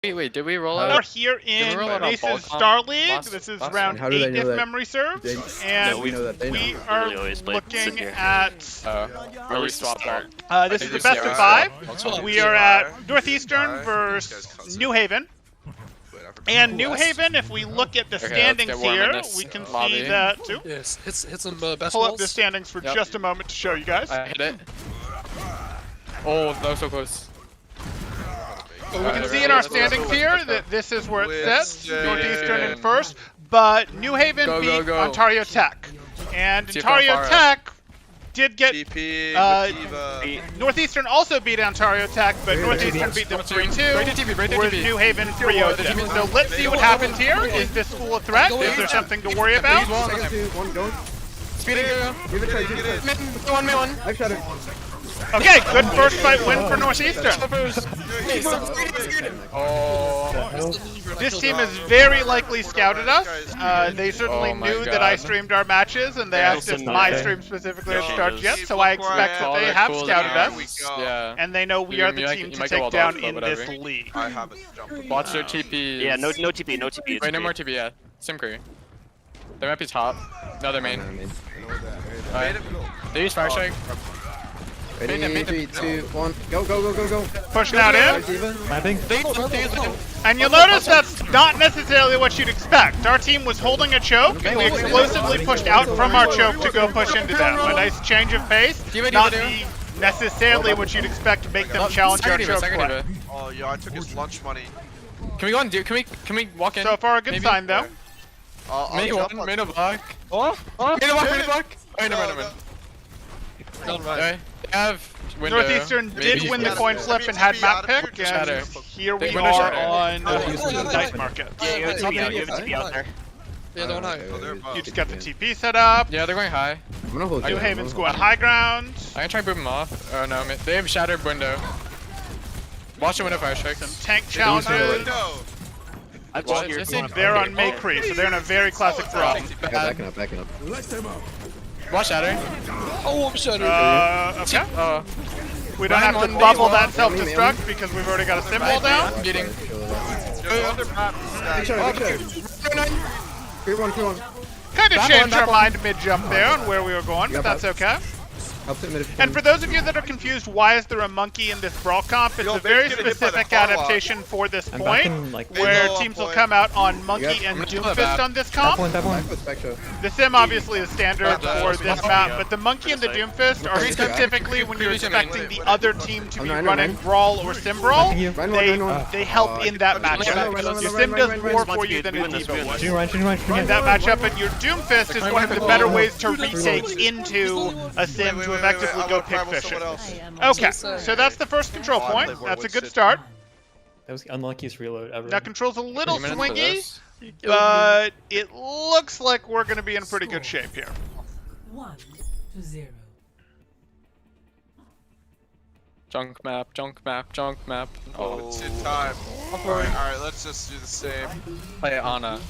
Wait, did we roll We're out? here in roll out NACE's Balkan Star League. last- This is last round one? How do they 8 know if that? memory serves. And we know that they we know. are really always played looking Sydney. at... Or we swapped out. this is think the we best see of our- 5. We are at Northeastern versus New Haven. And New Haven, if we look at the Okay, let's standings get warm in here, this we can see lobby. that... Ooh, Yes, hit some best pull up balls. the standings for Yep. just a moment to show you guys. I hit it. Oh, that was so close. We can see in our standings here that this is where it sits. Northeastern in first, but New Haven Go, beat go. Ontario Tech. And See if how Ontario far up. Tech did get... TP, Uh, Northeastern also beat Ontario Tech, but Northeastern beat them 3-2, Break the TP, break the whereas TP. New Haven 3-0 them. So let's see what happens here. Is this school a threat? Is there something to worry about? Second two, one, go. Speed it, go. Give it a try, give it a try. Me one. I've shot it. Okay, good first fight win for Northeastern. Oh. This team has very likely scouted us. They certainly Oh my knew that I God. streamed our matches, and they Yeah, asked if listen, my okay. stream specifically Yeah, had started changes. yet, so I expect that All they that have cool scouted there. us. Yeah. And they know we You- are the you might- team you to might get take walled down off, but in whatever. this league. I haven't jumped. Watch their TP. Yeah, no TP, no TP. It's Wait, no great. more TP, yeah. Sim crew. They might be top. No, they're main. Alright. They use fire strike. Ready, 3, 2, 1, go, go, go, go, go. Pushing out in. And you'll notice that's not necessarily what you'd expect. Our team was holding a choke, and we explosively pushed out from our choke to go push into them. A nice change of pace, not necessarily what you'd expect to make them challenge our choke play. Oh, yeah, I took his lunch money. Can we go and do? Can we walk in? So far, a good Maybe? sign though. I'll Main jump one, on- main a block. Oh, main a block, main a block. Oh, never mind, never mind. Okay, they have window. Northeastern did Maybe win the yes. coin flip and had map pick, Shatter. and here we They window are shatter. on night market. Yeah, you have a TP out. You have a TP out there. Yeah, don't hide. Oh, they're above. You just got the TP set up. Yeah, they're going high. I'm gonna hold New you. Haven's going high ground. I'm gonna try and boot them off. Oh no, they have shattered window. Watch the window fire strikes. Some tank use challenges. No. I've Well, just here. just in- They're on Maycree, so they're in a very classic problem. Backing up, backing up. Watch shatter. Oh, I'm shattered. Okay. Oh, We don't have to one, bubble one. that self-destruct because we've already got a symbol down. I'm getting. There's other map. Big shot, big shot. Clear one, clear one. Kind of Back changed one, our back mind mid-jump there on where we were going, but Yeah, that's okay. Help it mid if you And can. for those of you that are confused, why is there a monkey in this brawl comp? It's Yo, a Vic's very getting hit by the specific car lot. adaptation for this I'm point, backing, like, where Low teams will point. come out on Monkey Yep. and I'm gonna do Doomfist that. on this That comp. one, that one. Back foot, back shot. The sim obviously is standard for this map, but the Monkey and the Doomfist are Great. specifically when you're expecting the other team to be I'm running nine. Brawl or Sim Brawl, Thank you. Run one, they, run one. they help in that Run, matchup. run, run, Your run, Sim run, does run, more run. for you than a We win this, we Diva win would. this. Junior Ryan, Junior Ryan, In Junior that matchup, and your Doomfist is one of the better ways to retake into a Sim to effectively go pick fishing. Okay, so that's the first control point. That's a good start. That was the unluckiest reload ever. Now control's a little 3 minutes for swingy, this. but it looks like we're going to be in pretty good shape here. 1-0. Junk map, junk map, junk map. Oh, Oh, it's in time. Alright, let's just do the same. play Ana.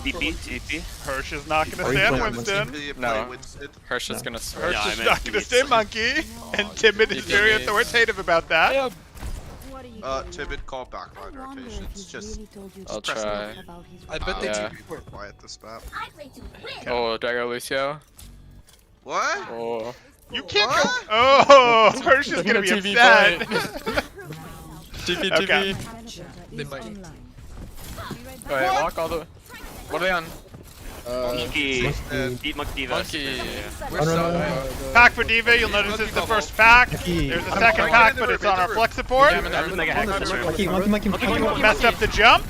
TP, TP. Hirsch is not going to Are you stand playing Winston. Play No. Winston. Hirsch is gonna Hirsch switch. Yeah, I is meant not going to TP. stay Monkey, and Timid is very TP. authoritative about that. Timid call backline rotations. Just I'll press try. I bet they Yeah. TP for it. quiet this map. Oh, Drago Lucio. What? Oh. You can't go. Oh, Hirsch is going to be TV upset. TP, Okay. TP. They might. Wait, walk all the. What are they on? Monkey. Beat Monkey Diva. Monkey. We're Oh, no, so. no, no. Pack for Diva, you'll notice it's the first pack. There's a second pack, but it's on our flex support. Yeah, I'm in there. Mega hack this room. Monkey. Messed up the jump.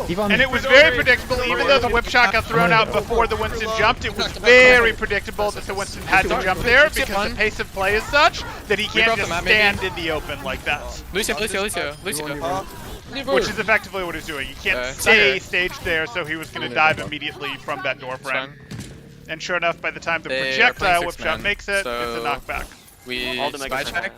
Yvonne, And it was very predictable, even though the whip shot got thrown out before the Winston jumped, it was very predictable that the Winston had to jump there because the pace of play is such that he can't broke just the map, maybe. stand in the open like that. Lucio. Which is effectively what he's doing. He can't stay staged there, so he was going to dive immediately from that door frame. And sure enough, by the time the They are projectile playing whip six shot man, makes it, so- it's a knockback. We All the spy mega check.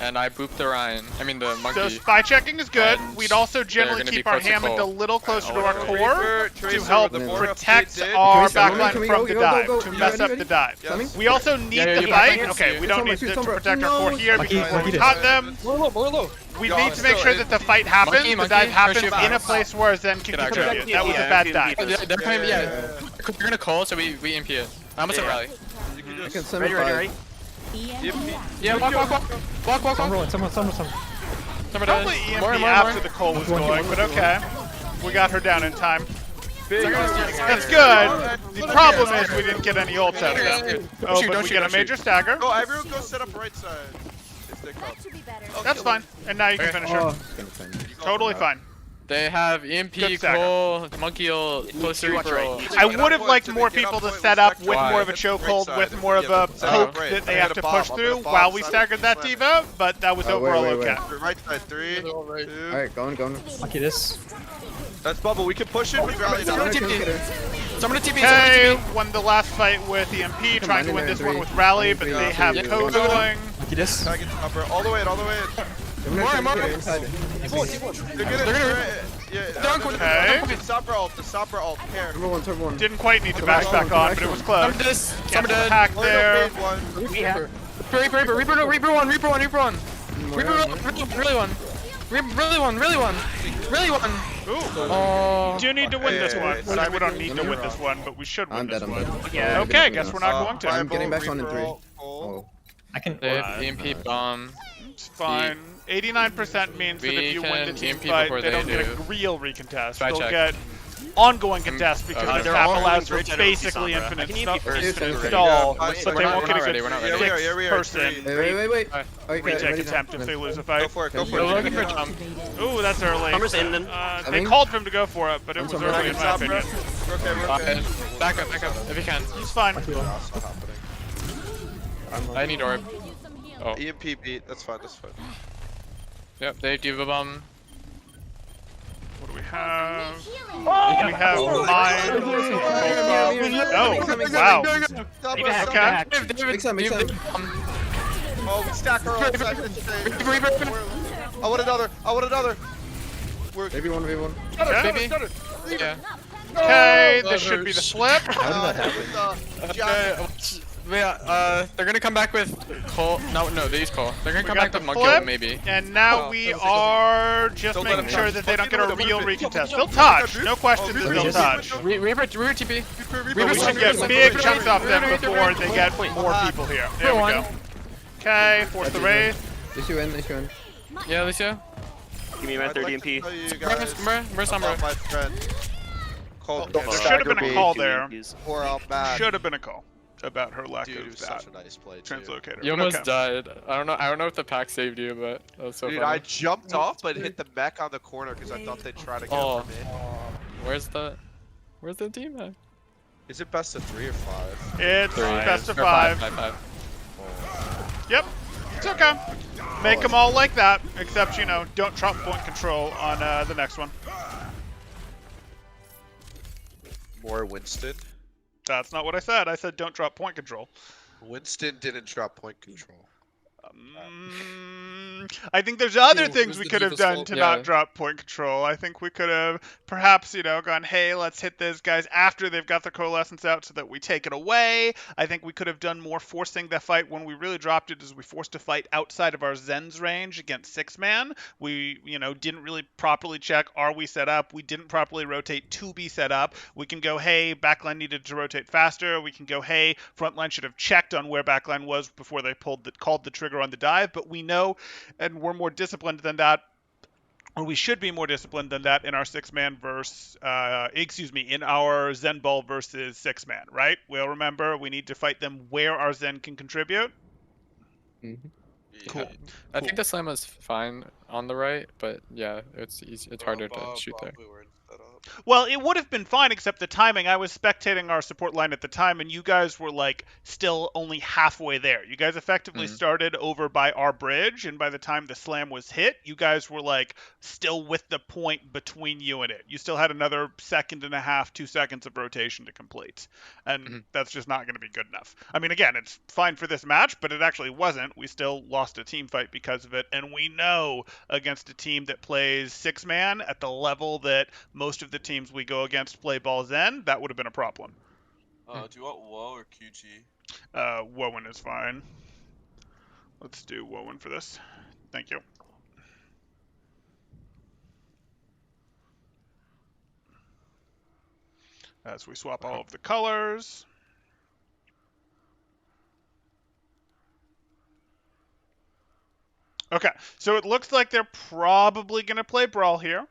and I booped the Ryan. I mean the monkey. So spy checking is good. And We'd also generally they're gonna keep be our close to Hammond a Cole. little closer to our Reaper, core to Tracer help with the protect did. our Can we backline can we from go, the go, dive, go, to go. mess You up ready? the dive. Yes. We also need Yeah, the you fight. can Okay, see. we don't It's need on to my shoes, protect our no. core here Monkey, before we monkey caught this. them. More low. We Go need on. to make sure that the fight happens. Monkey, The dive monkey, happens push you in a back. place where Zen can Get out, contribute. get out. That was a Yeah, bad I dive. can beat They're coming, They're gonna call, so we MP it. I almost said rally. You can I just can send Ready, a ready, five. ready? Yeah, walk. Someone. Probably EMP after the Cole was going, but okay. We got her down in time. That's good. The problem is we didn't get any ults out of them. Oh, but we get a major stagger. go. Everyone go set up right side. If they come. That's fine. And now you can finish her. Oh, it's gonna send. Totally fine. They have EMP, Good stagger. Cole, monkey will closer Watch Reaper. right. I would have liked more people to set up with Why? more of a chokehold, with more of a poke that they have to push through while we staggered that D.Va, but that was Oh, wait, overall wait. okay. Right side, 3, They're all right. 2. Alright, going. Monkey this. That's bubble. We can push it with rally down. Let's get her. Someone to TP. Okay, won the last fight with EMP, trying to win this one with Rally, but they have Yeah. Code going. Monkey this. Tag it upper. All the way in. More inside. They're gonna. Yeah. Okay. The Sabra ult. Care. Turbo one. Didn't quite need to bash back on, but it was close. Someone this. Gets Someone the dead. hack there. Reaper one. Reaper one. Really one. Ooh. Oh. Do need to win this Hey, one. hey, Well, we don't hey, need to win this one, but we should win I'm this dead, I'm one. dead. Yeah. Okay, guess we're not going to. I'm getting back on in 3. Oh. Oh. I can. They have EMP bomb. It's fine. 89% means that We if you win the can team EMP fight, before they they don't get a do. real recontest. Try They'll check. get ongoing contest because the they're tap all allows holding for great basically Sabra. infinite I can EMP first. infinite Yeah, stall, yeah. but they We're won't not get a ready, good we're not ready. Here we are, person Wait. Alright. Okay, retake ready attempt now. if they lose a Go fight. for it. Go for They're it. looking for jump. Ooh, that's early. Hammers in then. They called for him to go for it, but it was I'm early in my Sabra. opinion. We're okay. Back up if you can. He's fine. I need orb. Oh. EMP beat. That's fine. Yep, they have D.Va bomb. What do we have? We have mine. Oh, wow. Okay. Make some. Oh, we stack our ult. I want another. We're Maybe one. Baby. Yeah. Okay, this should be the flip. How did that happen? They're gonna come back with Cole. No, they use Cole. They're gonna We come got back the with Monkey flip, maybe. and now we are just Don't let making him sure touch. that they don't get a Monkey, real Monkey. recontest. They'll touch, no question that they'll touch. Reaper TP. But we should get big chunks off them before they get more people here. There we go. Okay, force the wraith. Issue in. Yeah, Alicia. Give me my third EMP. Where's Summer? My friend. Cole There should have been a call there. Pour out bad. Should have been a call about her lack Dude, it of was that such a nice play, too. translocator. You almost Okay. died. I don't know if the pack saved you, but that was so Dude, funny. I jumped off but hit the mech on the corner because I thought they'd try to get Oh. over me. Where's the team at? Is it best of 3 or 5? It's Three. best of Or 5. Five. Yep, it's okay. Make them all like that, except, you know, don't drop point control on the next one. More Winston. That's not what I said. I said don't drop point control. Winston didn't drop point control. I think there's other Ooh, it things was we the could have Diva's done fault. to Yeah. not drop point control. I think we could have perhaps, you know, gone, hey, let's hit those guys after they've got their coalescence out so that we take it away. I think we could have done more forcing the fight. When we really dropped it is we forced a fight outside of our Zen's range against 6-man. We, you know, didn't really properly check, are we set up? We didn't properly rotate to be set up. We can go, hey, backline needed to rotate faster. We can go, hey, frontline should have checked on where backline was before they called the trigger on the dive. But we know, and we're more disciplined than that, or we should be more disciplined than that in our 6-man versus, in our Zen Ball versus 6-man, right? We'll remember we need to fight them where our Zen can contribute. Cool. I think the slam is fine on the right, but yeah, it's easy. It's harder to shoot there. We were in setup. Well, it would have been fine, except the timing. I was spectating our support line at the time, and you guys were, like, still only halfway there. You guys effectively started over by our bridge, and by the time the slam was hit, you guys were, like, still with the point between you and it. You still had another 1.5, 2 seconds of rotation to complete, and that's just not going to be good enough. I mean, again, it's fine for this match, but it actually wasn't. We still lost a team fight because of it, and we know against a team that plays 6-man at the level that most of the teams we go against play ball Zen, that would have been a problem. Do you want Woe or QG? Wowen is fine. Let's do Wowen for this. Thank you. As we swap all of the colors. Okay, so it looks like they're probably going to play Brawl here.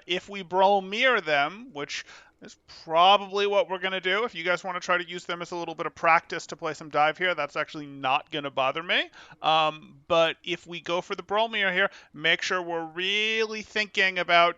If we Brawl mirror them, which is probably what we're going to do. If you guys want to try to use them as a little bit of practice to play some dive here, that's actually not going to bother me. But if we go for the Brawl mirror here, make sure we're really thinking about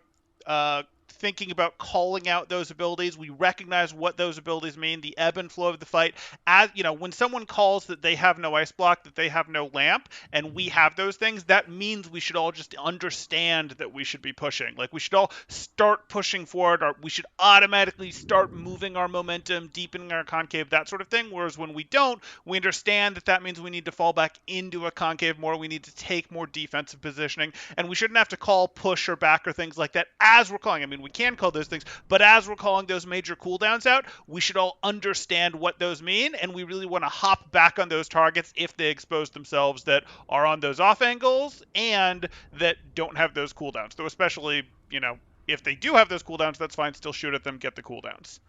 calling out those abilities. We recognize what those abilities mean, the ebb and flow of the fight. As you know, when someone calls that they have no ice block, that they have no lamp, and we have those things, that means we should all just understand that we should be pushing. Like, we should all start pushing forward, or we should automatically start moving our momentum, deepening our concave, that sort of thing. Whereas when we don't, we understand that that means we need to fall back into a concave more, we need to take more defensive positioning, and we shouldn't have to call push or back or things like that as we're calling. I mean, we can call those things, but as we're calling those major cooldowns out, we should all understand what those mean, and we really want to hop back on those targets if they expose themselves that are on those off angles and that don't have those cooldowns. So especially, you know, if they do have those cooldowns, that's fine. Still shoot at them, get the cooldowns.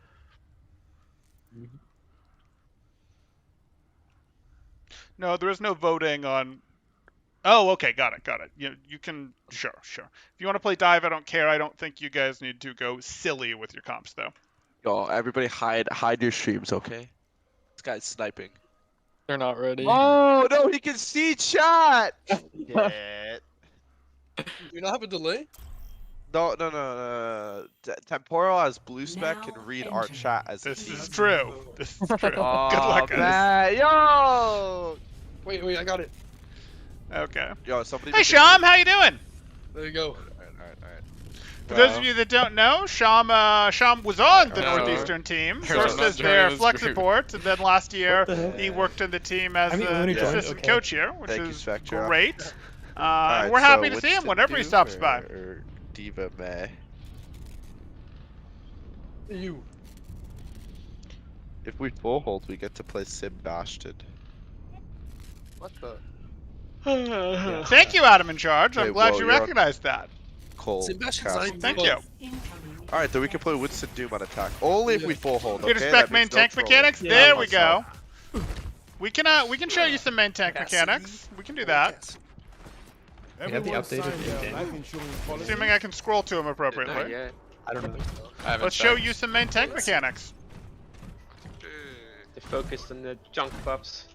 No, there is no voting on... Oh, okay, got it. You can, sure. If you want to play dive, I don't care. I don't think you guys need to go silly with your comps, though. Yo, everybody hide your streams, okay? This guy's sniping. They're not ready. Oh, no, he can see chat! Yeah. Do you not have a delay? No. Temporal as blue spec can read our chat as This is true. Good Oh, luck, guys. man. Yo! Wait, I got it. Okay. Yo, somebody. Hey, Sham, how you doing? There you go. Alright. For those of you that don't know, Sham was on the No. Northeastern team. Here's First what as I'm their doing. flex support, and then last year the he heck? worked in the team as I mean, the when he joined, assistant okay. coach here, which Thank you, is Spectra. great. Alright, We're happy to so see him what's whenever he Duke stops by. or Diva May. You. If we full hold, we get to play Sim Bastion. What the? Thank you, Adam in charge. I'm Wait, glad whoa, you you're on- recognized that. Cole. Sebastian's Castle. not Thank even you. close. Incoming. Alright, then we can play Winston Doom on attack. Only if we full hold. Here to Okay? spec That main means no tank trolling. mechanics. Yeah, There we go. myself. We can show you some main tank mechanics. We can do that. You have the updated in-game. Assuming I can scroll to them appropriately. I don't know. I haven't Let's show checked. you some main tank mechanics. They focused on the junk buffs.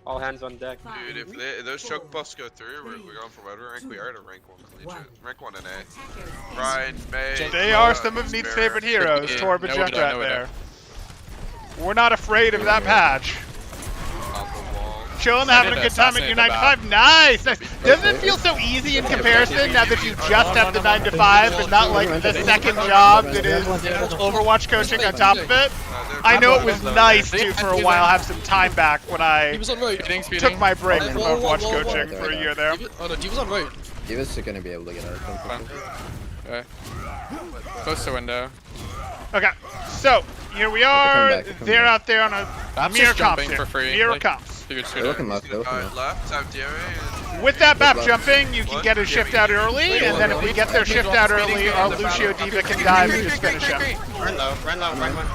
All hands on deck. Dude, If those choke buffs go through, we're going for whatever rank we are to rank 1 collegiate. Rank 1 in A. attackers. Ryan, May. They are some of Neat's favorite heroes, Yeah, Torb and no, we don't, Junkrat no, we there. We're not afraid of that patch. Off the wall. Chilling, having a good time at your 9 to 5. Nice! Doesn't it feel so easy in comparison now that you just have the 9 to 5 and not like the second job that is Overwatch coaching on top of it? I know it was nice to, for a while, have some time back when He I was on right. took my break from Whoa, whoa, Overwatch whoa, whoa. coaching for a year there. Oh no, he was on right. Divas are gonna be able to get out of them. Okay. Close to window. Okay, so here we are. They're out there on a I'm mirror just comps jumping here. for free. Mirror like, comps. figured They're looking left, they're looking left. Left, have DOA. With that BAP Good luck. jumping, you can get a shift out early, and then if we get their shift out early, our Lucio Diva can dive and just finish him. Run low, run one.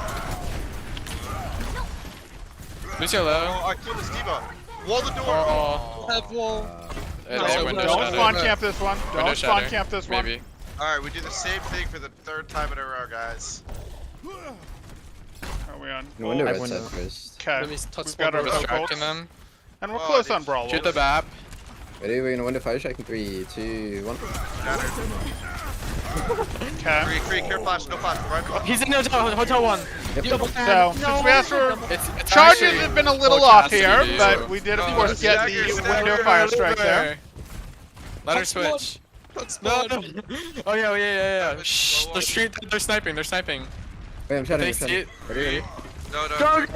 Lucio low. Oh, I killed this Diva. Wall the door. Oh. Have wall. It's window Don't shadow. spawn camp this one. Window Don't spawn shatter. camp this one. Maybe. Alright, we do the same thing for the 3rd time in a row, guys. Are we on? No wonder I red wonder. set first. Okay, Let me touch we've got our spawn. poke Distracting bolts. them. And we're Oh, close they on Brawl. Shoot the BAP. Ready? We're gonna window fire strike in 3, 2, 1. Okay. Free, clear flash, no flash. Right. He's in hotel 1. So, since we asked for It's charges actually have been a little full off chastity, here, dude. but we did of course get the window fire strike there. Let her switch. No. Oh yeah. Shh. They're sniping. They're sniping. Wait, I'm shouting. They see it. Ready? No. Go!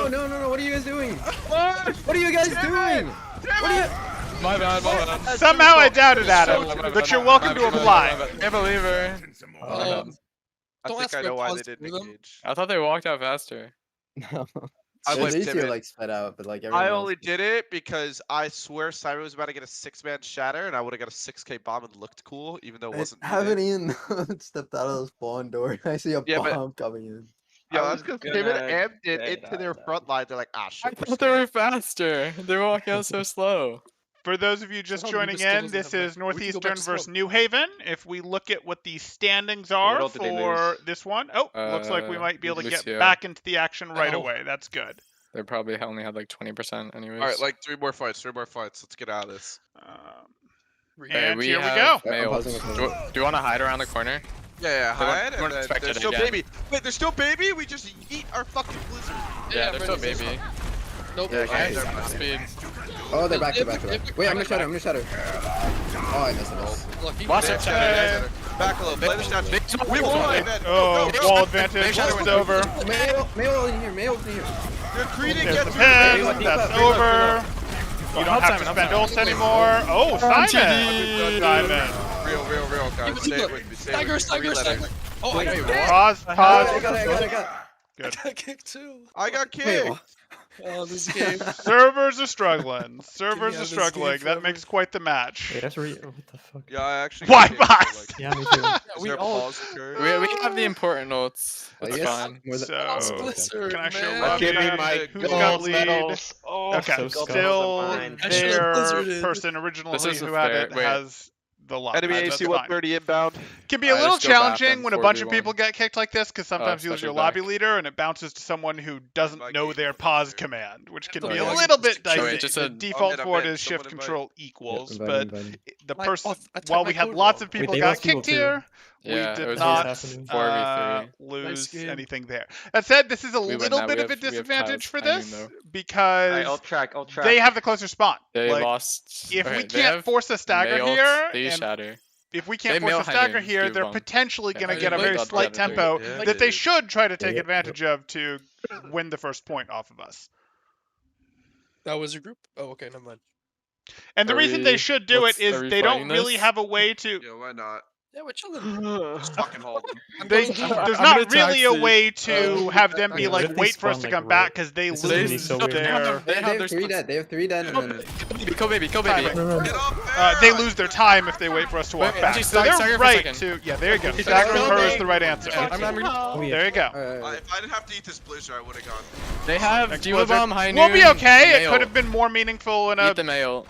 No! What are you guys doing? What are you guys doing? What are you? My bad. Somehow I doubted Adam, but you're welcome to apply. I believe her. I Don't think ask I for know why they pause didn't for them. engage. I thought they walked out faster. No. I was These two timid. like sped out, but like everyone I else- only did it because I swear Simon was about to get a 6-man shatter, and I would have got a 6k bomb and looked cool, even though it wasn't. haven't even stepped out of the spawn door. I see a Yeah, but- bomb coming in. Yeah, I that's was because Tim and gonna Am did say into their front line. They're like, ah, I shit. we're thought they were faster. They were walking out so slow. For those of you just Somehow joining Nubis still in, doesn't this have is enough. We can go back Northeastern to versus smoke. New Haven. If we look at what the standings are What did they for lose? this one, looks like we might be able to get Lucio. back into the action right Oh. away. That's good. They probably only had like 20% anyways. Alright, like 3 more fights. Let's get out of this. Okay, And here we have go. males. pausing. Do you want to hide around the corner? Yeah, They weren't- hide, they weren't and then expected there's still again. baby. Wait, there's still baby? We just eat our fucking blizzard. Yeah, they're still ready, baby. Nope. Yeah, Nice. they're fine. Speed. Oh, they're back. Wait, I'm gonna shadow. Oh, I missed it. Lucky. Watch Yeah, it, shatter. Back a little. Play the shot. We won. Oh, Go. wall advantage. It's over. Mail in here. Your Creedon There's the gets pin. That's over. You don't have to spend ults anymore. Oh, Simon. Simon. Real, guys. Stay with me. Stay with me. Stagger. Oh, I got Pause. I Pause. got it. Good. kicked too. I got kicked. Oh, this game. Servers are struggling. Get me out of this game That forever. makes quite the match. Wait, that's what the fuck? Yeah, I actually. Why got kicked, boss? like, Yeah, me too. is we there a all- pause occurred? We have the important notes. It's fine. So, Blizzard, can I show man. love Give me chat? my Who's got gold lead? medals. Oh, Okay, so still mine. I should've their blizzarded. person originally This is who a had fair- it wait. has the luck. Enemy That's AC fine. 130 inbound. Can be a I little just go back challenging and when a bunch of 4v1. people get kicked like this, because sometimes you lose your especially lobby back. leader and it bounces to someone who doesn't my know game their is pause here. command, which can Oh, be yeah. a little bit Wait, dicey. just The a- default I'm for it in. is shift Someone invite. control equals, Invite, but invite. the My- person, oh, I typed while my we had code lots wrong. of people Wait, they got lost people kicked too. here, Yeah, we it did was not just 4v3. lose Nice game. anything there. That said, this is a We win little that. bit We of a have- we have disadvantage for Kyle's this timing, though. because Alright, ult track. they have the closer spawn. They Like, lost. if okay, we they can't have force a stagger males, here, they and shatter. if we They can't force mail a stagger hiding, here, do they're bomb. potentially Yeah, going to I get a did very like slight that, tempo yeah, that they dude. should try to take Yeah. advantage of to win the first point off of us. That was your group? Oh, okay, never mind. And the Are reason we- they should do it what's- is are we they don't fighting really this? have a way to. Yeah, why not? Yeah, we're chilling. Just fucking hold them. They, I'm there's I'm not gonna really a taxi. way to have them be Yeah, like, what if they wait for us spawn, to like, come back right- because they This is gonna be lose so weird. their. They have They their have 3 spots. dead. They have 3 dead, and then Kill baby. No, no. Get off They lose their time if they wait for us to walk Wait, back. actually, So stagger they're for a right second. to. Yeah, there you go. He's Stagger still her is going. the right answer. Oh, yeah. There you go. If I didn't have to eat this blizzard, I would have gone. They have Diva Explosive. Bomb, High Noon. We'll be okay. It Mail. could have been more meaningful in Eat the mail.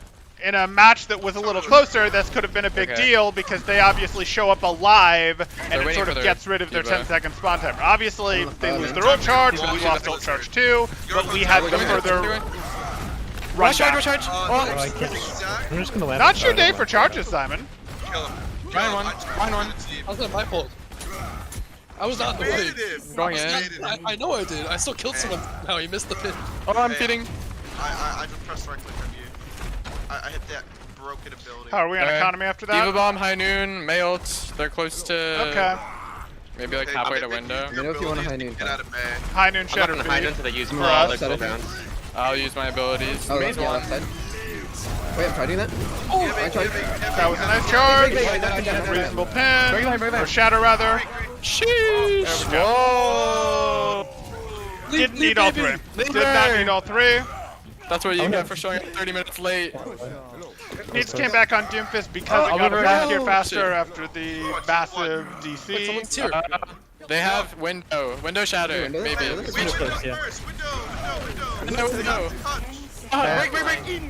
a match that was a little closer. This could have been a big Okay. deal because they obviously show up alive and They're it waiting sort for of their gets rid of their Diva. 10-second spawn timer. Obviously, they lose their ult charge, and we lost ult charge too, but we had the further run Rush charge, back. rush charge. Oh, I Oh, can't. I'm just gonna land. Not your day for charges, Simon. Kill him. Mine one. Mine one. How's that my fault? I was not in the way. Going in. I know I did. I still killed someone. Now he missed the pin. Oh, I'm feeding. I just pressed right click on you. I hit that broken ability. How are we on Alright. economy after Diva that? Bomb, High Noon, Mail. They're close to. Okay. Maybe like Hey, halfway I'm to gonna window. use your You know if you want a abilities high to noon get out of May. High noon I'm not shatter gonna hide feed. until they use For all us. their cooldowns. I'll use my abilities. oh, Maze yeah, one. left side. Wait, I'm trying that. I tried. That was a nice charge. Wait, Reasonable Bring pin. it back. Or shatter, rather. Sheesh. There we Whoa. Didn't need all three. Leave Did not her. need all three. That's what you get for showing up 30 minutes late. Needs came back on Doomfist because Oh, it got I'll him be back right here back. faster Shit. after the massive Wait, DC. someone's here. They have window shatter, Window? maybe. Window? Wait, Window window first, yeah. first, window. Window. Touch. Break.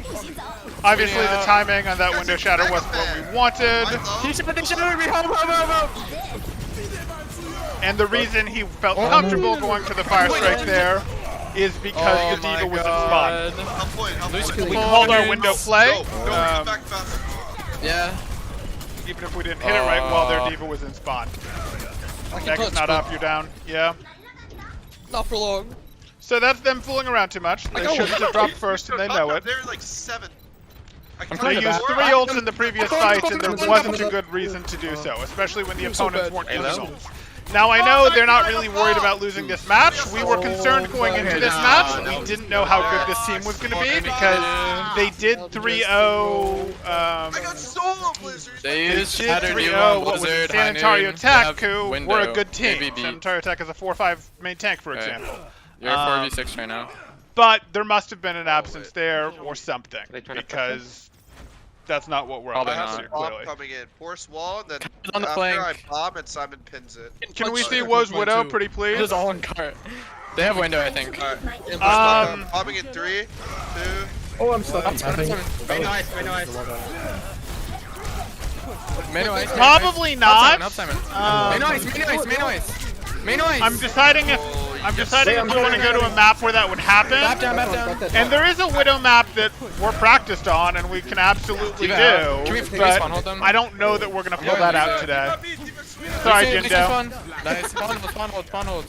Obviously, the Yeah. timing on that window shatter wasn't what we wanted, They shattered me. Help. and the reason he felt comfortable going for the fire strike there is because the Diva was in spawn. Up point, up point. We called our window play. Go, get back fast. Yeah. Even if we didn't hit it right while their Diva was in spawn. Next, not up, you're down. Yeah. Not for long. So that's them fooling around too much. They shouldn't have dropped first, and they know it. They're like 7. They used 3 ults in the previous fight, and there wasn't a good reason to do so, especially when the opponents weren't doing ults. Now I know they're not really worried about losing this match. We were concerned going into this match. We didn't know how good this team was going to be because they did 3-0. I got solo blizzards. They They used did Shatter, 3-0 Nemo, what was Blizzard, it? San High Antonio Noon, Tech, they have who window, were a good team. ABB. San Antonio Tech is a 4-5 main tank, for example. You're 4v6 right now. But there must have been an absence there or something, They trying to because that's not what we're up Probably against not. here, Bomb clearly. coming in. Force wall, and then on the after I flank. bomb and Simon pins it. Can we Punch see there. Woe's Mine Widow, too. pretty It please? is all in cart. They have window, I think. Bombing in 3, 2. Oh, I'm stuck. Very nice, very nice. Main ice. Probably not. Help Simon. Main ice, main ice, main ice. Main ice. I'm deciding if we want to go to a map where that would happen. Map down, map down. And there is a Widow map that we're practiced on, and we can absolutely do. Can we But spawn hold them? I don't know that we're gonna pull that out today. Sorry, Jindo. Nice. Spawn hold.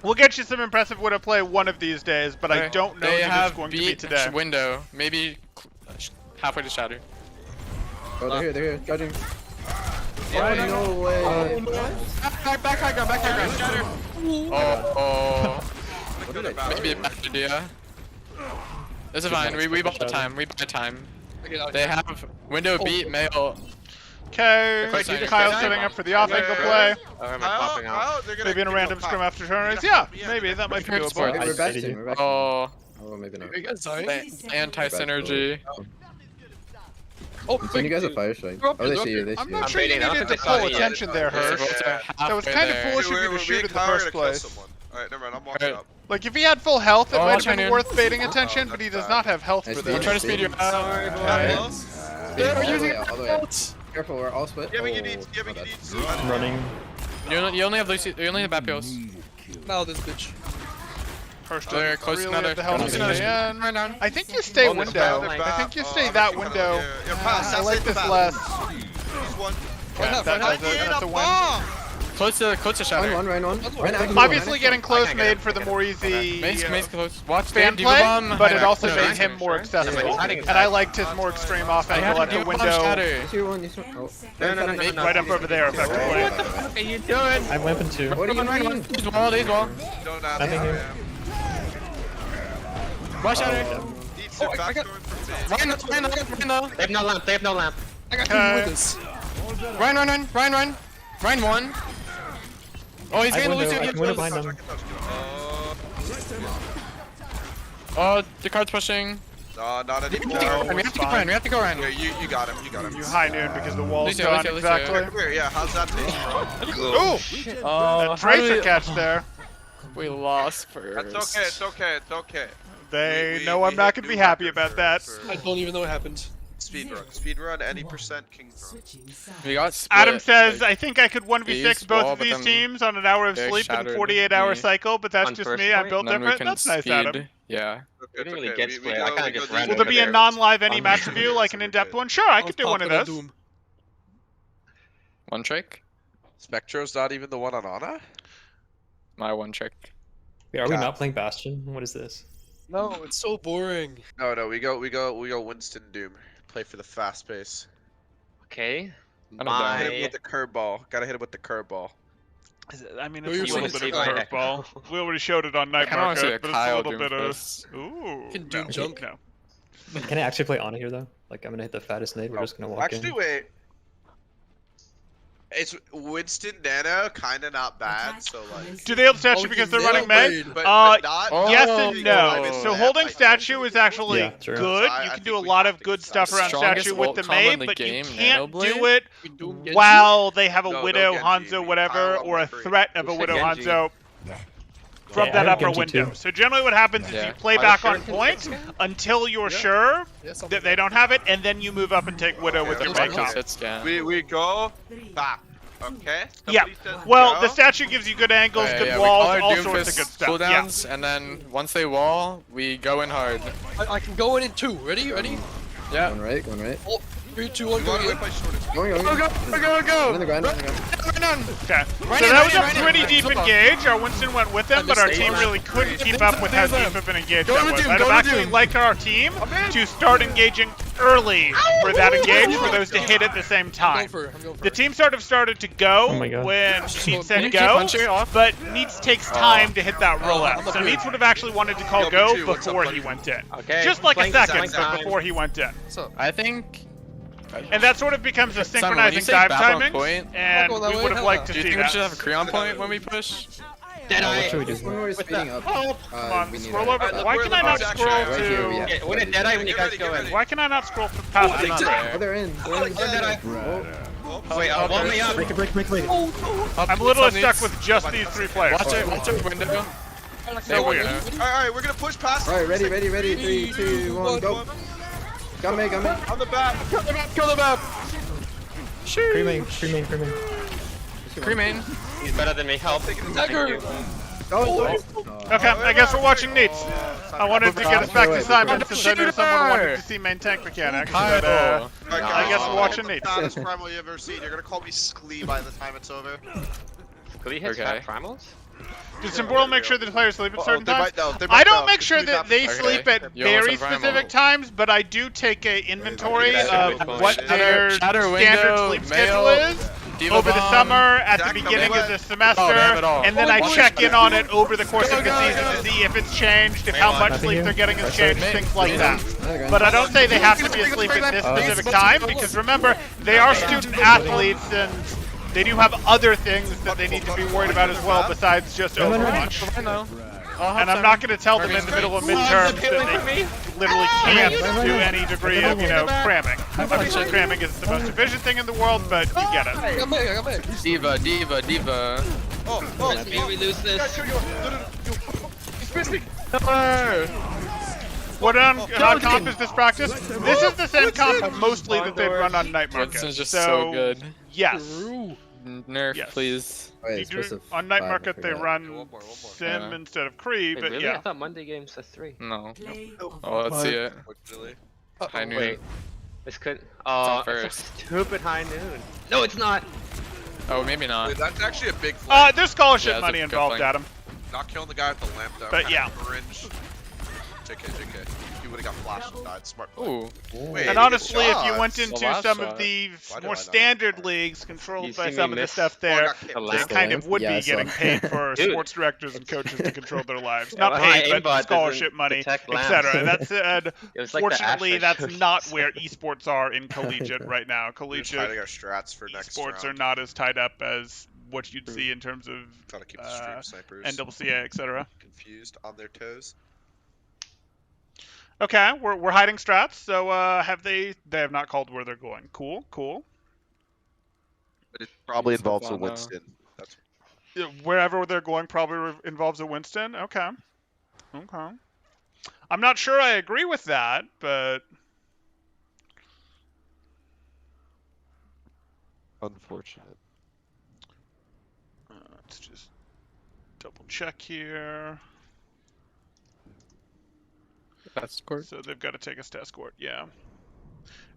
We'll get you some impressive Widow play one of these days, but I don't know They that have it's going to be beat today. window. Maybe halfway to Shatter. Oh, they're here, judging. Yeah. Oh, no way. Back high ground. Shatter. Oh. What did I Maybe a bad idea. This is fine. We bought the time. We buy time. They have window beat male. Okay, Quick, Kyle's setting up for the off-angle play. Oh, am I popping out? Maybe in a random scrum after turn race. Yeah, maybe that might be Good sport. doable. Hey, we're back soon, we're back soon. Oh, Oh, maybe not. anti-synergy. Oh, Send you guys a fire strike. They're up Oh, here, they they're see you, up they here. see I'm you. not I'm sure you baiting. I don't needed think to they saw pull me yet. attention there, Hirsch. That was kind of foolish of you to shoot in the first place. Alright, never mind. I'm walking up. Like, if he had full health, it Oh, might have China. been worth baiting attention, but he does not have health Nice for beat. I'm this. trying to speed you out. Okay. All the way, all the way. Careful, we're all split. Yeah, but you Oh, need. Yeah, but you my need. bad. I'm running. You only have Lucy. You only have Bapios. Now this bitch. Hirsch They're doesn't close really another. have the health to Close another. stay in. Right down. I think you stay Oh, window. they're I think you back. stay Oh, that I'm actually window. kinda- yeah, pass, I I'll like take this the back. less. Use one. That's a win. Close to Shatter. Run on. Run out. Obviously, getting close made for the more easy Mace close. Watch fan Diva play, bomb. but it High also ground. made him more accessible. Yeah, And I liked his more extreme off I angle have at the Diva bomb window, Shatter. You one, this one. Oh. No. right up over there, effectively. What are you doing? I'm weapon 2. What do you mean? These wall. Don't ask. Nothing here. Watch Shatter. Need some backstory from me. Ryan, They have no lamp, they have no lamp. I got Okay. with this. Ryan, one. Oh, he's I getting window, I Lucy. can window behind them. Oh, the card's pushing. No, not anymore. No, We it's have to go fine. Ryan. Yeah, you got him. You got him. You high noon because the wall's Lucio, gone, Lucio. exactly. Come here. Yeah, how's that taste, bro? Ooh! Oh, Tracer catch there. We lost first. That's okay. It's okay. It's okay. They We- know we I'm not hit going to be new happy record about for- that. for I don't even know what happened. Speedrun, any percent King's Run. We got split. Adam says, like, I think I could 1v6 These both wall, of but these then teams on an hour of they sleep in a shattered 48-hour me. cycle, but that's On just first me. I'm point? built then we different. can That's nice, speed. Adam. Yeah. We didn't really Okay, get we split. go- I kinda we just go ran Will deep there be a there. non-live any On match the review, like an we're in-depth good. one? Sure, I I could was do one of popping a those. Doom. One trick. Spectro's not even the one on Ana? My one trick. Wait, are we God. not playing Bastion? What is this? No, it's so boring. No, we go Winston Doom. Play for the fast pace. Okay. I'm My... Hit him with the curveball. Gotta hit him with the curveball. I mean, No, it's you're a little saying bit of it's a curveball. We already showed it on Night kinda wanna see Market, a but it's a Kyle little Doom bit of... first. Ooh. Can Doom no, jump? No. Can I actually play Ana here though? Like I'm gonna hit the fattest nade. We're just gonna walk Actually, in. wait. It's Winston Nano, kinda not bad. So like. Do they hold statue Oh, because you they're running nailed May? it. But not. Oh, Yes and no. oh. So holding statue is actually Yeah, true. good. I You can think do a we lot have of to good get stuff around strongest statue with ult the combo May, in the but you game, can't do Nanoblade? it We Doom Genji? while they have a No, Widow, Genji. Hanzo, We whatever, pile or a on three. threat of a Who said Widow, Genji? Hanzo from Yeah, that I have upper Genji window. too. So generally what happens is Yeah. you play Are back you on sure? point until you're sure Yeah, something that they don't have it, and then you move up and take Widow with your Yeah. May comp. Hit scan. We go back. Okay. Yeah. Somebody says Well, go. the statue gives you good angles, Okay, good yeah, walls, we call all our sorts of good Doomfist stuff. cooldowns, and then once they wall, we go in hard. I can go in 2. Ready? Ready? Yeah. Going right, going right. Oh, 3, 2, 1, You go want to in. play shortest? Going, going. Go, go, go, go, go! On the ground, on the ground. Okay. So Right that in, was right a in, pretty right in. deep Hold on. engage. Our Winston went with them, but our team really couldn't keep up with how deep of an engage Go that to was. Doom, I'd go have to actually Doom. liked our team to start engaging early for that engage, for those to hit at the same I'm time. going for The team sort of started to go Oh my God. when Neats Can said you go, punch it off? but Neats takes time to hit that rollout. I'm up So here. Neats would have actually wanted to call Yo, me go too. What's up, before buddy? he went in. Okay. Just like a Flank second, time. but before he went in. What's up? I think. And that sort of becomes a Simon, when you synchronizing say dive Babylon timing, point, and I'll go that we way, would have hell liked yeah. to Do you see think we that. should have a Creon point when we push? What should we do? When we're speeding up, Come on, we need scroll a- over. look, Why we're can in I the not box scroll action. Right here, to? yeah. Okay, when it Deadeye, when you guys go in. Why can I not scroll past I'm the not tray? there. Oh, they're in. They're in. Deadeye. Oh, Wait, wall me up. Break it, break, break. I'm literally stuck with just these 3 players. Watch it, window. So weird. Alright, we're gonna push past. All right, ready, ready, ready. 3, 2, 1, go. Got me, got me. On the back. Kill the map! Cremain. Cremain. He's better than me. Help. Dagger! Oh, Okay, I guess we're watching Neats. I wanted to get us back to Simon since I knew someone wanted to see main tank mechanics, but Kyle. I guess we're watching Neats. Fattest primal you've ever seen. You're gonna call me Sklee by the time it's over. Could he hit Okay. fat primals? Does Simborl make sure that the players sleep at certain they times? might know. They I might don't know. make sure It's that really they bad. sleep Okay. at You almost very said primal. specific times, but I do take a inventory Yeah, of yeah. what their Shatter standard window, sleep male, schedule is Diva over the bomb. summer, at the Zach, beginning come of the in. semester, Oh, they have it all. and then I Watch check it. in on it over the course of the Go, go, season go. to see if it's changed, if how much Nothing sleep here. they're getting has Press changed, it. things like Mate. that. But I don't say they have to be asleep at this specific time, because remember, they are student athletes, and they do have other things that they need to be worried about as well besides just Overwatch. I know. And I'm not going to tell them in the middle of midterms that they literally can't do any degree of, cramming. I'm sure cramming isn't the most efficient thing in the world, but you get it. I got back. Diva. Maybe we lose this. What on comp is this practice? This is the same comp mostly that they'd run on Night Market. Winston's just so good. Yes. Nerf, Yes. please. Wait, You it's do, supposed to on Night 5, I Market they forgot. run One more. Sim Yeah. instead of Kree, Wait, but really? I yeah. thought Monday games are 3. No. Play of Oh, let's see it. Unfortunately. High noon. Wait. This could. on Oh, it's first. a stupid high noon. No, it's not. Oh, maybe not. Wait, that's actually a big flank. There's scholarship Yeah, it's a money good involved, flank. Adam. Not killing the guy with the lamp though. But kinda yeah. Cringe. JK. He would've got flashed and died. Smart play. Ooh. Wait, And he honestly, gets if you shots. went into last some shot. of the Why do I more know standard that? leagues controlled You by see me some of the miss? stuff Oh, I there, got kicked. The they lamp? kind of would Yeah, I be saw getting that. paid for Dude. sports directors and coaches to control their lives. Yeah, Not but my paid, aimbot but scholarship doesn't money, detect lamps. etc. That's It was like the fortunately, Ash I that's showed you. not where esports are in collegiate right now. We're just Collegiate hiding our strats for next esports are round. not as tied up as what you'd see in terms of Gotta keep the stream snipers NWCA, etc. confused on their toes. Okay, we're hiding strats. So have they have not called where they're going. Cool. But it probably So involves a far, though. Winston. That's Yeah, wherever they're going probably involves a Winston. Okay. I'm not sure I agree with that, but unfortunate. let's just double check here. That's court. So they've got to take us to escort, yeah.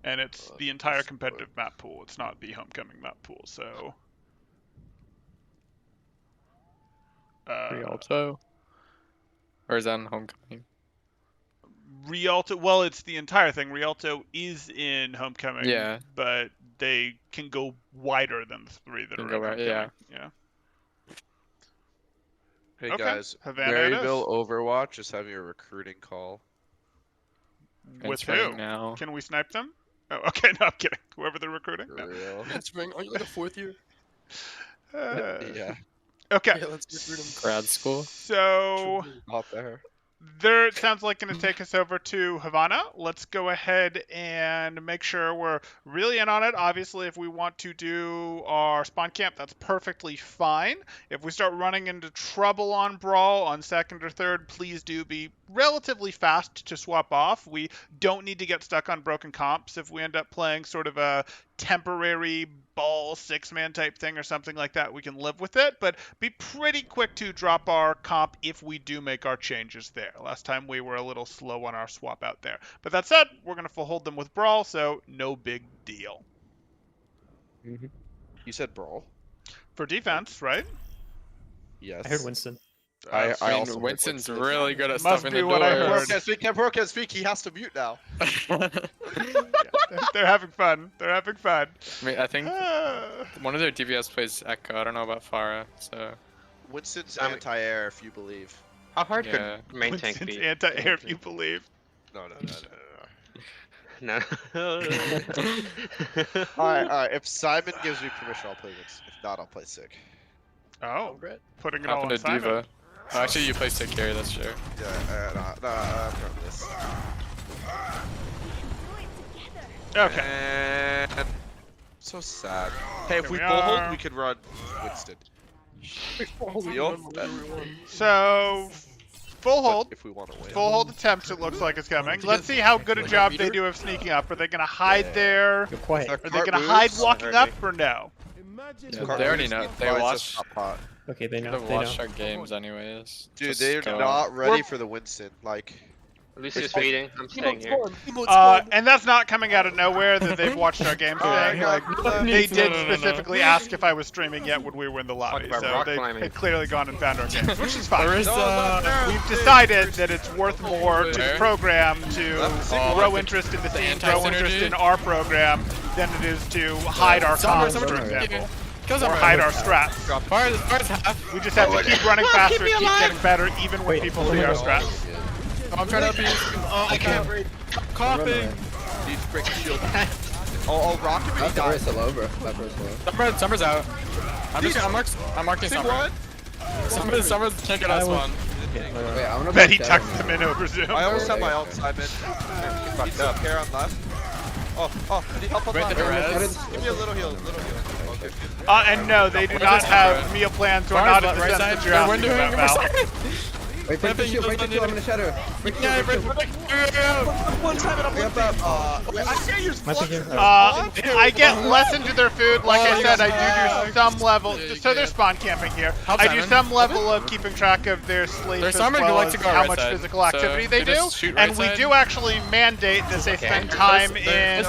And it's the entire competitive map pool. It's not the homecoming map pool. So Rialto. Or is that in homecoming? Rialto, well, it's the entire thing. Rialto is in homecoming, Yeah. but they can go wider than the 3 that Can are go in right, homecoming. yeah. Yeah. Hey Okay. guys, Havana it is. Maryville Overwatch is having a recruiting call. With It's right who? now. Can we snipe them? Oh, okay, no, I'm kidding. Whoever they're recruiting. For No. real. It's spring. Aren't you like a 4th year? Yeah, Okay. Yeah, let's recruit him. Grad school. So not there. there, it sounds like going to take us over to Havana. Let's go ahead and make sure we're really in on it. Obviously, if we want to do our spawn camp, that's perfectly fine. If we start running into trouble on Brawl on 2nd or 3rd, please do be relatively fast to swap off. We don't need to get stuck on broken comps if we end up playing sort of a temporary ball 6-man type thing or something like that, we can live with it, but be pretty quick to drop our comp if we do make our changes there. Last time we were a little slow on our swap out there. But that said, we're going to full hold them with Brawl, so no big deal. You said Brawl? For defense, right? Yes. I heard Winston. I also heard Winston's really good at Must stuffing be the what I doors. heard. Can't speak. He has to mute now. They're having fun. They're having fun. I mean, I think one of their DPS plays Echo. I don't know about Pharah, so. Winston's anti-air, if you believe. How hard Yeah. could main tank Winston's be? anti-air, if you believe. No. No. Alright. If Simon gives me permission, I'll play Winston. If not, I'll play Sick. Oh, putting it all Happened on to Simon. Diva. Oh, actually, you play Sick Carry, that's true. Yeah, I'm from this. Okay. And so sad. Hey, if Here we we bull are. hold, we could run Winston. Deal? So, full hold. If we want to win. Full hold attempts, it looks like it's coming. Let's see how good a job they do of sneaking up. Are they going to hide there? You're quiet. Are they going to hide walking up or no? Yeah, they already know. They watch. Okay, they know. They've They watched know. our games anyways. Dude, Just they're go. not ready for the Winston. Like, Lucius waiting. I'm staying here. And that's not coming out of nowhere that they've watched our game thing. Like, they did specifically ask if I was streaming yet when we were in the lobby. about So rock they climbing. had clearly gone and found our games, which is fine. Marissa. We've decided that it's worth more to the program to grow interest in the team, grow interest in our program, than it is to hide our comms, for example. Or hide our strats. Pharah's half. We just have to keep running faster, keep getting better, even when people see our strats. Oh, I'm trying to help you. Oh, I can't breathe. Coughing. need to break the shield. Oh, rocket me. That burst low, bro. That burst low. Summer's out. I'm marking Summer. Summer can't get us one. Wait, I wanna Bet he back tucked down. them in over Zoom. I almost have my ult side mid. Fucked up. Care on left. Oh, I need help on Wait, left. the res. Give me a little heal, Okay. And no, they do not have meal plans or not in the sense that you're asking about, Val. Wait, break the shield, break the shield, I'm gonna shadow. Break the Yeah, shield, break the shield. One time and I'm Up, up. I can't use I get less into their food. Like I said, I do some level. So they're spawn camping here. I do some level of keeping track of their sleep as well as how much physical activity they do. And we do actually mandate that they spend time in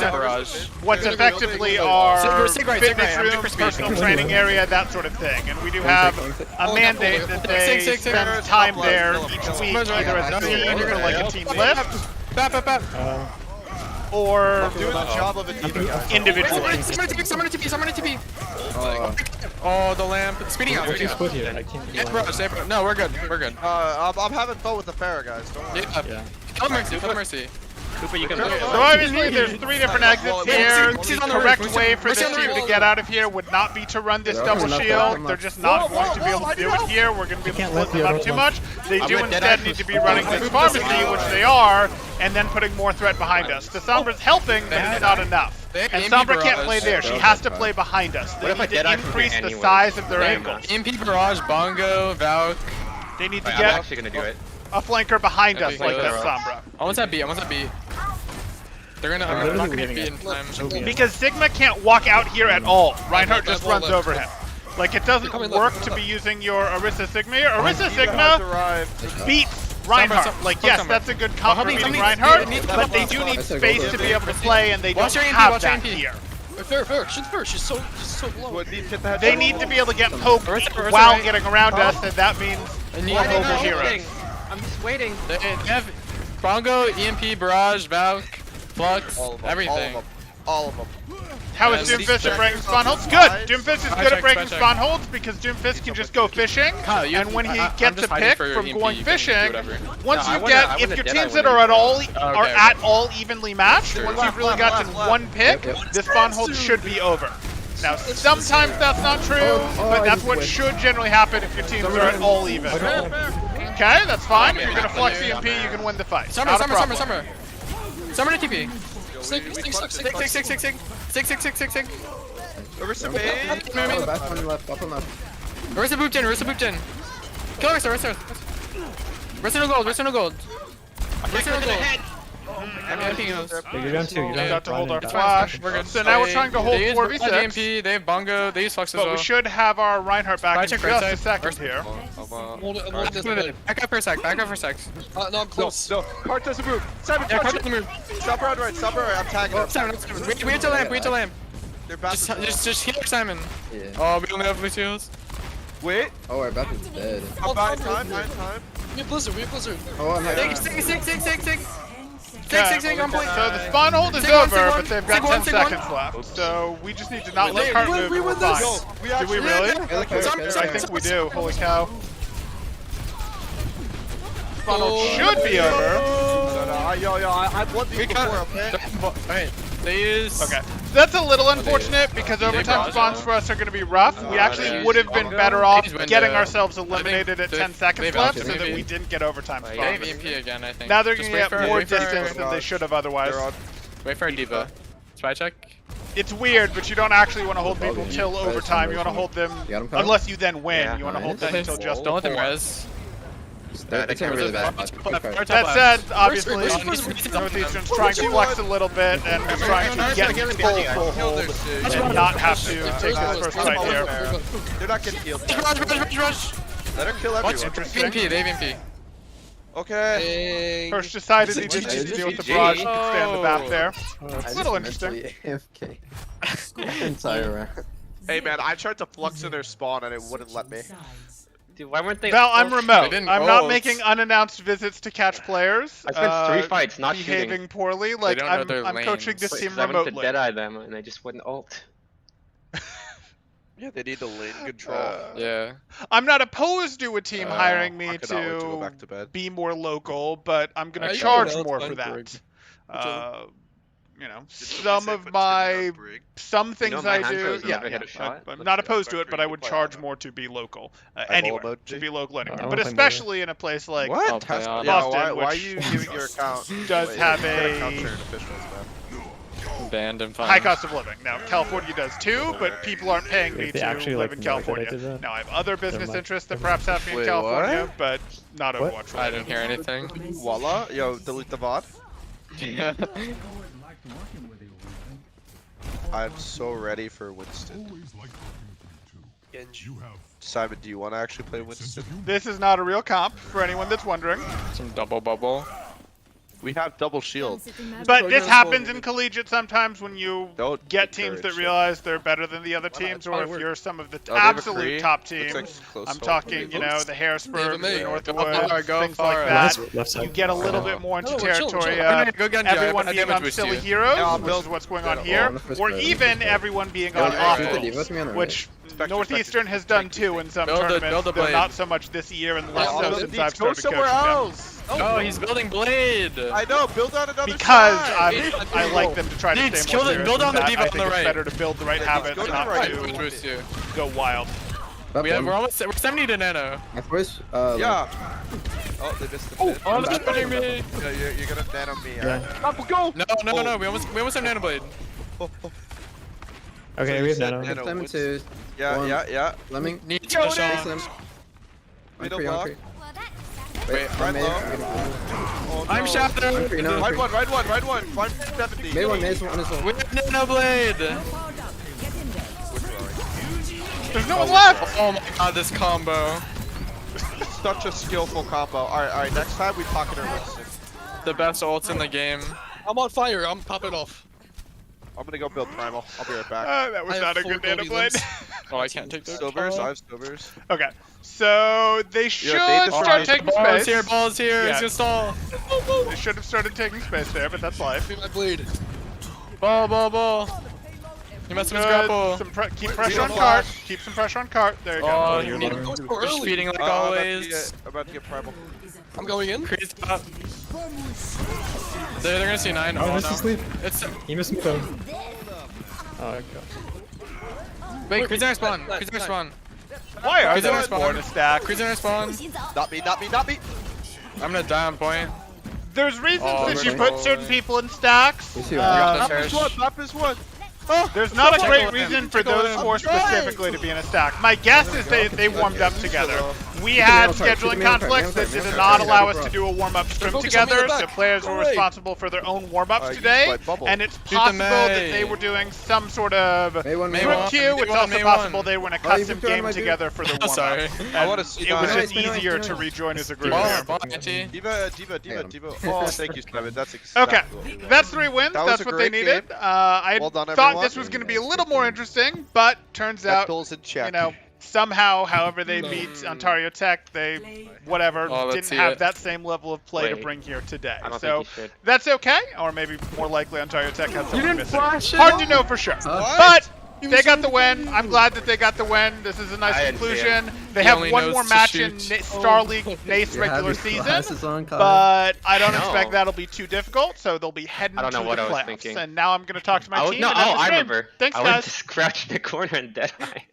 what's effectively our fitness room, personal training area, that sort of thing. And we do have a mandate that they spend time there each week, either as a team for like a team lift, or doing the job of a team. individually. Someone to TP. Oh, the lamp. Speeding out. What's your split here? I can't Yeah, bro. No, we're good. I'm having fun with the Pharah guys. Don't worry. Yeah. Kill Mercy. Kill Mercy. Cooper, you can So obviously there's 3 different exits here. The correct way for this team to get out of here would not be to run this double shield. They're just not going to be able to do it here. We're going to be able to split them up too much. They do instead need to be running this pharmacy, which they are, and then putting more threat behind us. The Sombra's helping, but it's not enough. And Sombra can't play there. She has to play behind us. They need to increase the size of their angles. EMP Barrage, Bongo, Valk. They need to I'm get actually gonna do it. a flanker behind us like this Sombra. Almost that beat. They're gonna. I'm not gonna be in time. Because Sigma can't walk out here at all. Reinhardt just runs over him. Like, it doesn't work to be using your Orisa Sigma here. Orisa Sigma beats Reinhardt. Like, yes, that's a good comp for beating Reinhardt, but they do need space to be able to play, and they don't have that here. Fair. She's so low. They need to be able to get poked while getting around us, and that means more mobile heroes. I'm just waiting. They have Bongo, EMP, Barrage, Valk, Flux, everything. All of them. How is Doomfist at breaking spawn holds? Good! Doomfist is good at breaking spawn holds because Doomfist can just go fishing, and when he gets a pick from going fishing, once you get, if your teams that are at all evenly matched, once you've really got to one pick, the spawn hold should be over. Now, sometimes that's not true, but that's what should generally happen if your teams are at all even. Okay, that's fine. If you're gonna flux EMP, you can win the fight. Summer to TP. Six. Orisa main. Oh, back on left, up on left. Orisa booped in. Kill Orisa. Orisa no gold. I'm camping us. Yeah, you're down 2. You're down Got to hold our Ryan. flash. We're good. So now we're trying to hold They use 4v6. DMP, they have Bongo, they use Flux as But well. we should have our Reinhardt back in check just right a side. second here. I'm holding this way. Back up for a sec, back up for a sec. No, I'm close. No, Cart doesn't move. Simon, Yeah, touch Cart it. doesn't move. Stop around right, stop around right. I'm tagging him. Simon, wait till lamp, wait till lamp. They're back. Just heal Simon. Yeah. Oh, we only have blue shields. Wait, Oh, our Baptist's dead. I'm buying time, buying time. We have Blizzard, we have Blizzard. Oh, I'm Six, not. six, six, six, six, six. Okay, Six, on point. so the spawn hold is Sig one, over, sig one, but they've got sig one, 10 sig one. seconds left. So we just need to not let Wait, cart we move. win and we're this. fine. We Do actually we really? Okay. I think we do. Holy cow. Spawn hold Oh. should be over. I've won these before, okay? Alright, they use. Okay. That's a little unfortunate because overtime barrage spawns now. for us are going to be rough. We actually they would have use been Bongo. better off They use getting window. ourselves eliminated at they- 10 seconds they left have so to, that maybe. we didn't get overtime They spawns. have EMP again, I think. Now they're Just going to wait get for- more wait for- distance than they should have otherwise. Wait for a diva. Spy check. It's weird, but you don't actually want to hold people Okay. till overtime. You want to hold them You got him, Kyle? unless you then win. Yeah. You want to hold them Nice. until just Don't let them before. res. That's a really bad. Okay. That said, obviously, First, Northeastern's trying to flex a little bit and we're trying to get full hold and not have to take this first fight here. They're not getting healed. Rush. Let her kill Watch everyone. Interesting. VMP, they have VMP. Okay. First decided he didn't need to deal with the barrage, he could stay in the back there. I little just interesting. mentally AFK. Entire round. Hey man, I tried to flux in their spawn and it wouldn't let me. Dude, why weren't they? Val, I'm remote. They didn't I'm not ult. making unannounced visits to catch players. I spent 3 fights not behaving shooting. poorly. Like don't know I'm their coaching lanes. this team Because I wanted to remotely. deadeye them and they just wouldn't ult. Yeah, they need the lane control. Yeah. I'm not opposed to a team hiring me I cannot wait to go to back to bed. be more local, but I'm gonna Yeah, you charge know, more it's for fine, that. Greg. You know, some of my some things know, my I hand do. throws Yeah, never hit a shot. I'm not opposed to it, but I would charge more to be local anywhere. emoji. To be local anywhere, I but wanna play especially in a place like What? I'll play on. Yeah, Boston, why are which you giving your account? does have account a sharing officials, man. Banned and fine. high cost of living. Now, California does too, but people aren't paying me If they to actually, live like, in know that I California. did that. Now, I have other business mind. interests that perhaps have me in Wait, California, what? but not What? Overwatch I related. didn't hear anything. Voila, yo, delete the VOD. I'm so ready for Winston. Simon, do you want to actually play Winston? This is not a real comp for anyone that's wondering, Some double bubble. We have double shield. but this happens in collegiate sometimes when you Don't get teams that encourage it. realize they're better than the other Why not? teams, It's or probably if work. you're some of the Oh, they have a absolute Kree? top Looks teams. like close I'm hold. talking, you know, the They have Harrisburg, a the mate. Northwood, Go things far. like that. Left side. You get a little bit more into No, we're chilling, territory. chilling. Go Genji, Everyone I being damage on boost silly you. heroes, Yeah, which is what's going on Oh, here, on the first or row. even everyone being on Go off right. Shoot the D.Va with me on the right. which Spectre, Northeastern has done too in some Build a- tournaments, build a though blade. not so much this year and less Oh, so the since beats. I've Go started somewhere coaching them. else. Oh, he's building blade. I know, build on another Because side. I like them to try to Needs, stay kill more it, serious build than on the that. D.Va I on think the it's right. better to build the right habits, go to the not right. to Boost you. go wild. We're almost. We're 70 to nano. My voice, Yeah. Oh, they missed the pit. Oh, back. they're putting me. Yeah, you're gonna nano me, Yeah. alright? Go! No. We almost have nano blade. Okay, we have nano. Nano. Time wins. to Yeah, one. yeah. Lemming. Need to push Face on. them. Middle I'm block. free. Wait, Wait, right I'm mid. low. I'm gonna- Oh, I'm no. shattered. I'm free now. I'm Right free. one, right one, right one. 570. Mid one, mid one as well. We have nano blade. There's no one left! Oh my god, this combo. Such a skillful combo. Alright, next time we pocket our Winston. The best ults in the game. I'm on fire. I'm popping off. I'm gonna go build Primal. I'll be right back. That was I not a have good 4 nano goldie blade. limbs. Oh, I can't take this. Silvers, I have silvers. Okay, so they should they start decide- taking Ball's space. here, ball's here. Yeah. He's gonna stall. They should have started taking space there, but that's life. Be my blade. Ball. He messed with his grapple. Keep pressure on cart. Keep some pressure on cart. There you go. Oh, you're you need low. Go so just early. feeding like I'm always. about to get Primal. I'm going in. Creed's up. They're gonna see 9. Oh, Oh, this is no. sleep. It's He missed me though. Oh, okay. wait. Creed's in our spawn. Creed's in our spawn. Why are Creed's in our there more in a spawn. stack? Creed's in our spawn. Not me. I'm gonna die on point. There's reasons Oh, that you really? put certain people in stacks. You see what got Top this. is one, top is one. There's not a Check great on him. reason for Check on those him. four specifically to be in a stack. My guess is they warmed up together. We had Shoot the scheduling mail card, conflicts mail that card, did mail not card. allow us Bro. to do a warm-up stream focus on me in together, the so back. players Go were away. responsible for their own warm-ups use today, my bubble. and it's the possible that May. they were doing some sort of May one, May group one. queue. May It's one, also May possible one. they were in a Oh, you custom threw it on game my dude. together for the warm-up. Sorry. I And want to see. it was just Nice, nice, easier nice. to rejoin as a group. Oh, here. Bonnie. Diva. Damn. Oh, thank you, Simon. That's exactly Okay, what that's 3 wins. That was That's a what they great needed. I Well done, thought everyone. this was going to be a little more interesting, but turns out, Mental's in check. you know, somehow, however they beat Ontario Tech, they, whatever, Oh, let's didn't see have it. that same level of play to Wait. bring here today. I don't So think you should. that's okay, or maybe more likely Ontario Tech had someone missing. flash it? Hard to know for sure. Huh? But they got the win. I'm glad that they got the win. This is a nice I didn't see conclusion. They He have only one knows more to match in shoot. Star League NACE You have regular your season. glasses on, Kyle? But I don't No. expect that'll be too difficult, so they'll be heading I don't know to what the I was playoffs. thinking. And now I'm going to talk to my team. No, and end the I stream. remember. Thanks, I went guys. to crouch in the corner and dead eye.